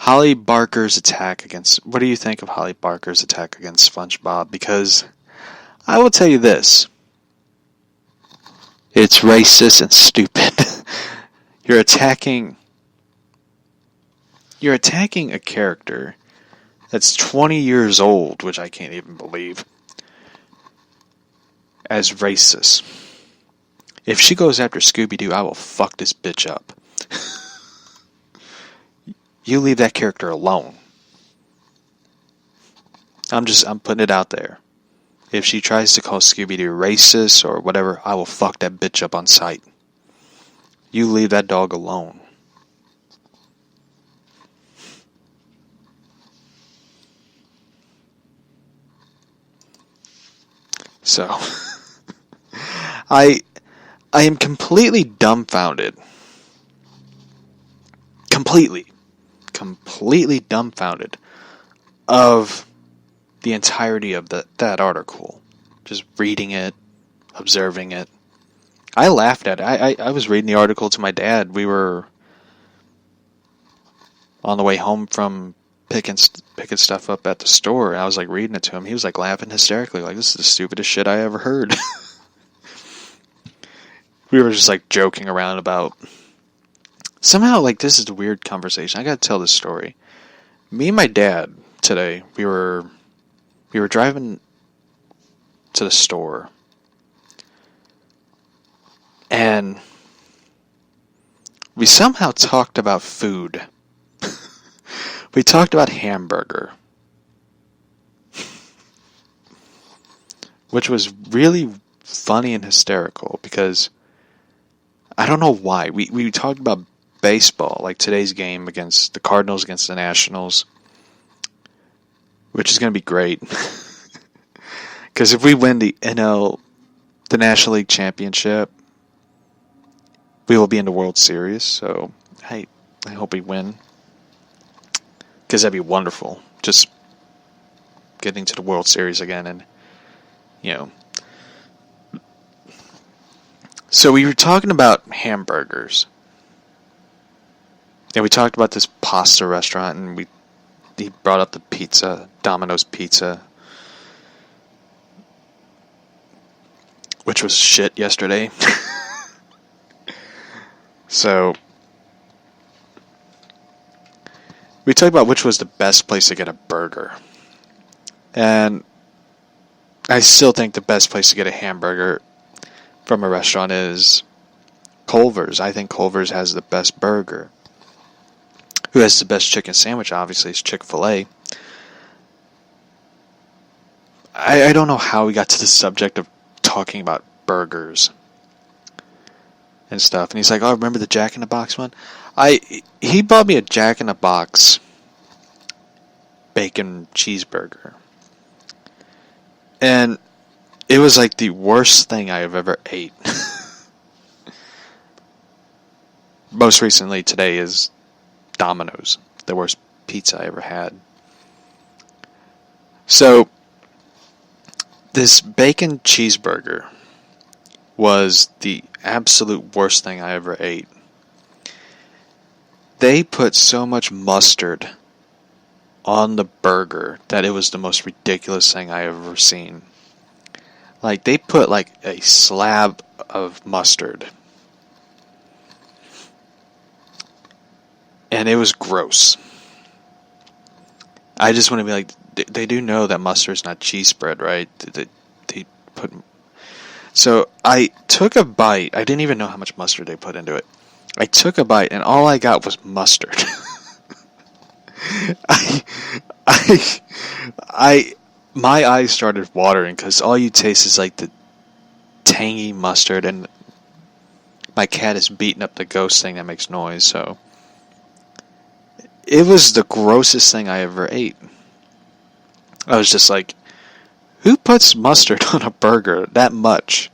Holly Barker's attack against... What do you think of Holly Barker's attack against SpongeBob? Because I will tell you this. It's racist and stupid. You're attacking a character that's 20 years old, which I can't even believe, as racist. If she goes after Scooby-Doo, I will fuck this bitch up. You leave that character alone. I'm putting it out there. If she tries to call Scooby-Doo racist or whatever, I will fuck that bitch up on sight. You leave that dog alone. So, I am completely dumbfounded. Completely dumbfounded of the entirety of that article. Just reading it, observing it. I laughed at it. I was reading the article to my dad. We were on the way home from picking stuff up at the store. And I was like reading it to him. He was like laughing hysterically, like, this is the stupidest shit I ever heard. We were just like joking around about... Somehow, like, this is a weird conversation. I gotta tell this story. Me and my dad today, we were driving to the store, and we somehow talked about food. We talked about hamburger, which was really funny and hysterical because I don't know why. We talked about baseball, like today's game against the Cardinals against the Nationals, which is going to be great. Because if we win the National League Championship, we will be in the World Series. So I hope we win, because that'd be wonderful. Just getting to the World Series again, and So we were talking about hamburgers. And we talked about this pasta restaurant, and he brought up the pizza, Domino's Pizza, which was shit yesterday. So we talked about which was the best place to get a burger. And I still think the best place to get a hamburger from a restaurant is Culver's. I think Culver's has the best burger. Who has the best chicken sandwich? Obviously, it's Chick-fil-A. I don't know how we got to the subject of talking about burgers and stuff. And he's like, oh, remember the Jack in the Box one? He bought me a Jack in the Box bacon cheeseburger. And it was like the worst thing I have ever ate. Most recently today is Domino's, the worst pizza I ever had. So, this bacon cheeseburger was the absolute worst thing I ever ate. They put so much mustard on the burger that it was the most ridiculous thing I ever seen. Like, they put like a slab of mustard. And it was gross. I just want to be like, they do know that mustard's not cheese spread, right? They put... So I took a bite. I didn't even know how much mustard they put into it. I took a bite, and all I got was mustard. My eyes started watering because all you taste is like the tangy mustard, and my cat is beating up the ghost thing that makes noise, so it was the grossest thing I ever ate. I was just like, who puts mustard on a burger that much?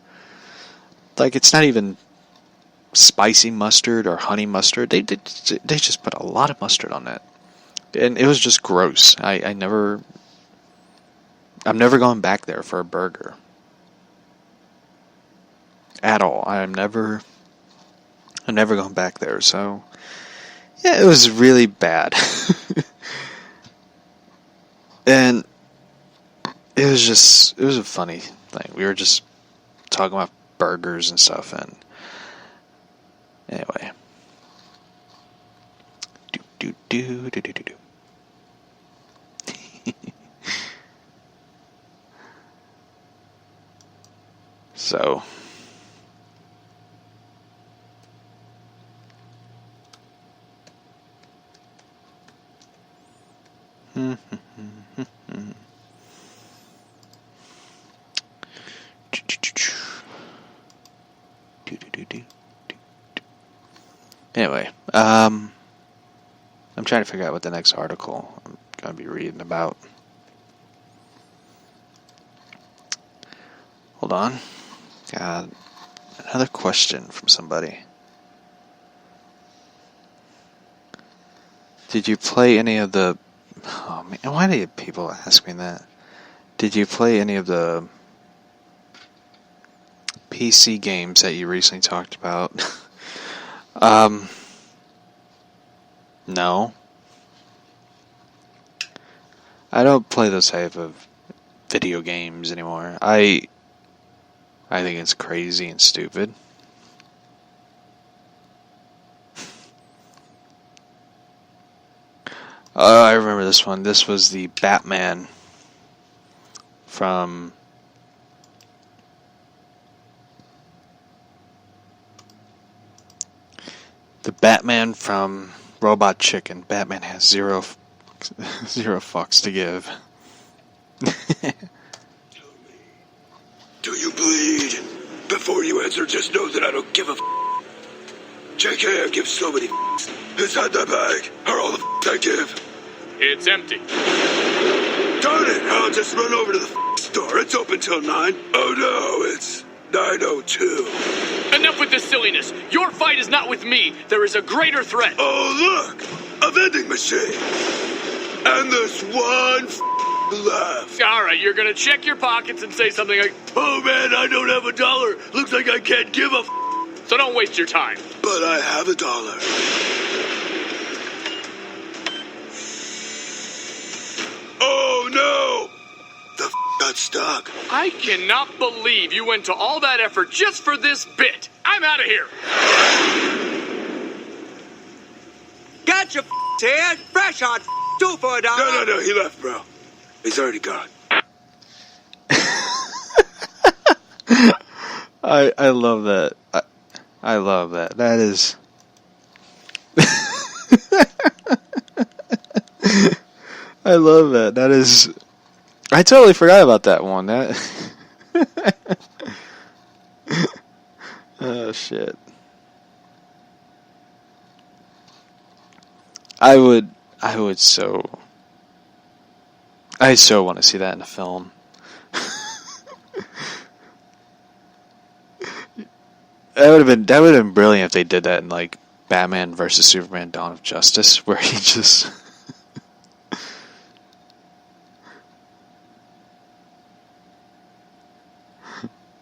Like, it's not even spicy mustard or honey mustard. They just put a lot of mustard on that. And it was just gross. I'm never going back there for a burger. At all. I'm never going back there. So, Yeah, it was really bad. And it was a funny thing. We were just talking about burgers and stuff, and anyway. Do. So. Anyway, I'm trying to figure out what the next article I'm going to be reading about. Hold on. Got another question from somebody. Did you play any of the... Oh man, why do people ask me that? Did you play any of the PC games that you recently talked about? No. I don't play those type of video games anymore. I think it's crazy and stupid. I remember this one. This was the Batman from... The Batman from Robot Chicken. Batman has zero fucks to give. Do you bleed? Before you answer, just know that I don't give a JK, gives so many inside that bag are all the I give. It's empty. Darn it, I'll just run over to the store. It's open till 9. Oh no, it's 9:02. Enough with this silliness. Your fight is not with me. There is a greater threat. Oh look, a vending machine. And there's one left. All right, you're gonna check your pockets and say something like, "Oh man, I don't have $1. Looks like I can't give a so don't waste your time." But I have $1. Oh no! The got stuck. I cannot believe you went to all that effort just for this bit. I'm out of here. Gotcha, Ted. Fresh on 2 for $1. No, he left, bro. He's already gone. I love that. I love that. That is... I love that. That is... I totally forgot about that one. That... Oh, shit. I so want to see that in a film. That would have been brilliant if they did that in like Batman vs Superman: Dawn of Justice, where he just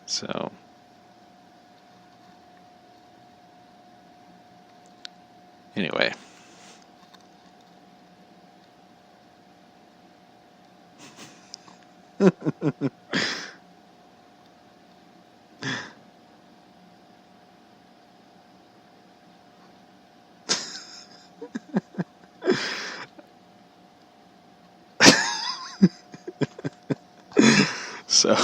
so anyway. So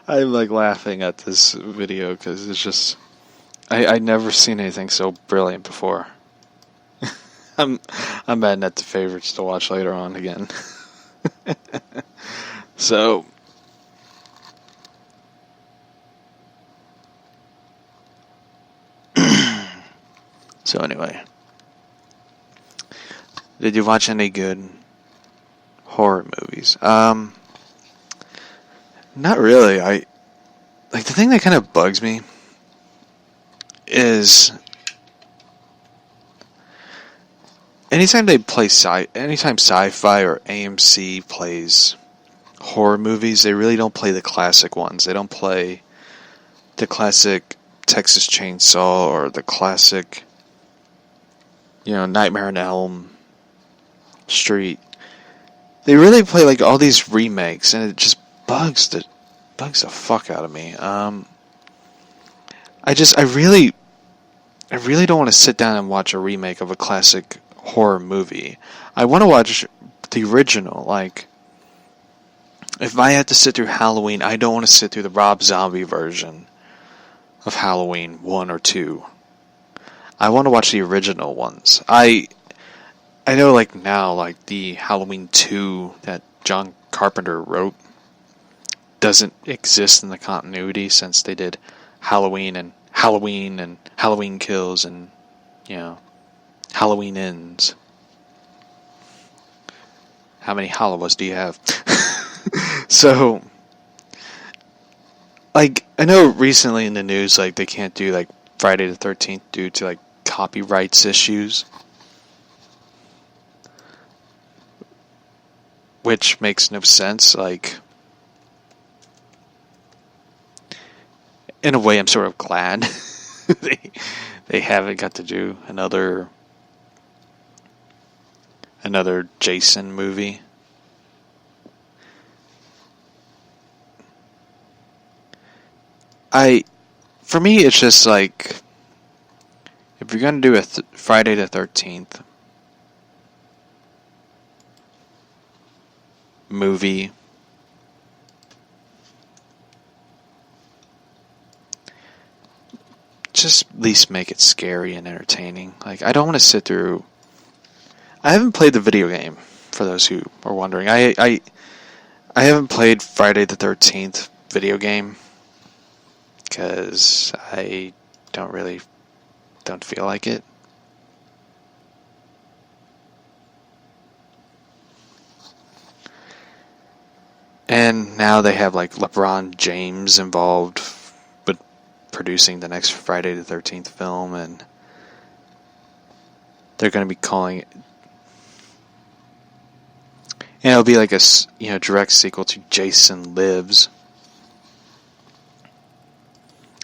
I'm like laughing at this video because it's just I'd never seen anything so brilliant before. I'm adding that to favorites to watch later on again. So anyway, did you watch any good horror movies? Not really. The thing that kind of bugs me is anytime sci-fi or AMC plays horror movies, they really don't play the classic ones. They don't play the classic Texas Chainsaw or the classic Nightmare on Elm Street. They really play like all these remakes, and it just bugs the fuck out of me. I really don't want to sit down and watch a remake of a classic horror movie. I want to watch the original. Like, if I had to sit through Halloween, I don't want to sit through the Rob Zombie version of Halloween 1 or 2. I want to watch the original ones. I know, like, now, like, the Halloween 2 that John Carpenter wrote doesn't exist in the continuity, since they did Halloween and Halloween Kills and, Halloween Ends. How many Hallowas do you have? So, like, I know recently in the news, like, they can't do, like, Friday the 13th due to, like, copyrights issues. Which makes no sense. Like, in a way, I'm sort of glad they haven't got to do another Jason movie. For me, it's just like, if you're gonna do a Friday the 13th movie, just at least make it scary and entertaining. Like, I don't want to sit through. I haven't played the video game, for those who are wondering. I haven't played Friday the 13th video game because I don't feel like it. And now they have, like, LeBron James involved with producing the next Friday the 13th film, and they're going to be calling it, and it'll be like a direct sequel to Jason Lives,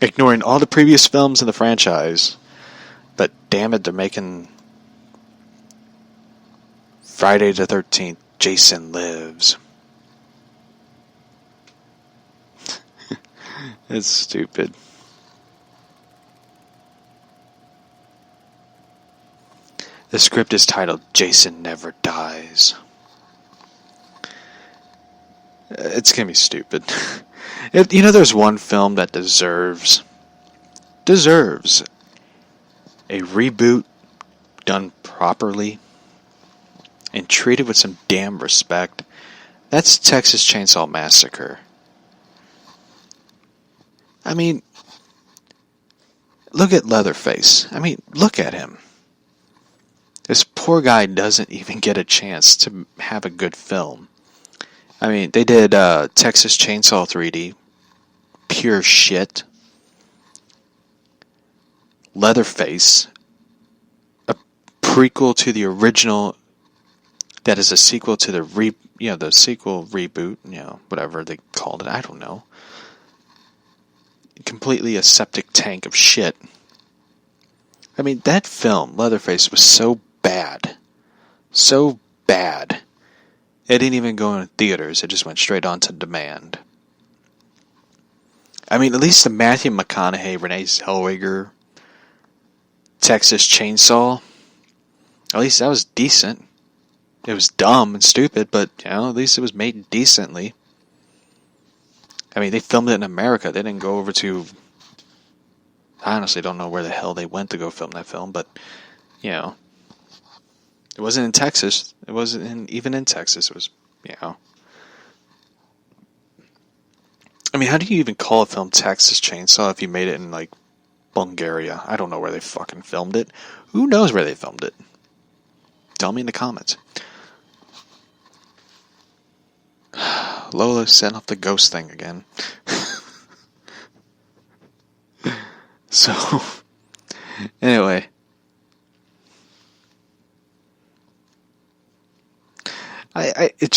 ignoring all the previous films in the franchise. But damn it, they're making Friday the 13th Jason Lives. It's stupid. The script is titled Jason Never Dies. It's gonna be stupid. There's one film that deserves a reboot done properly and treated with some damn respect. That's Texas Chainsaw Massacre. I mean, look at Leatherface. I mean, look at him. This poor guy doesn't even get a chance to have a good film. I mean, they did Texas Chainsaw 3D. Pure shit. Leatherface. A prequel to the original that is a sequel to the sequel reboot, whatever they called it, I don't know. Completely a septic tank of shit. I mean, that film, Leatherface, was so bad. So bad. It didn't even go in theaters. It just went straight on to demand. I mean, at least the Matthew McConaughey, Renee Zellweger, Texas Chainsaw, at least that was decent. It was dumb and stupid, but, at least it was made decently. I mean, they filmed it in America. They didn't go over to... I honestly don't know where the hell they went to go film that film, but, it wasn't in Texas. It wasn't even in Texas. It was, I mean, how do you even call a film Texas Chainsaw if you made it in, like, Bulgaria? I don't know where they fucking filmed it. Who knows where they filmed it? Tell me in the comments. Lola set off the ghost thing again. So, anyway. It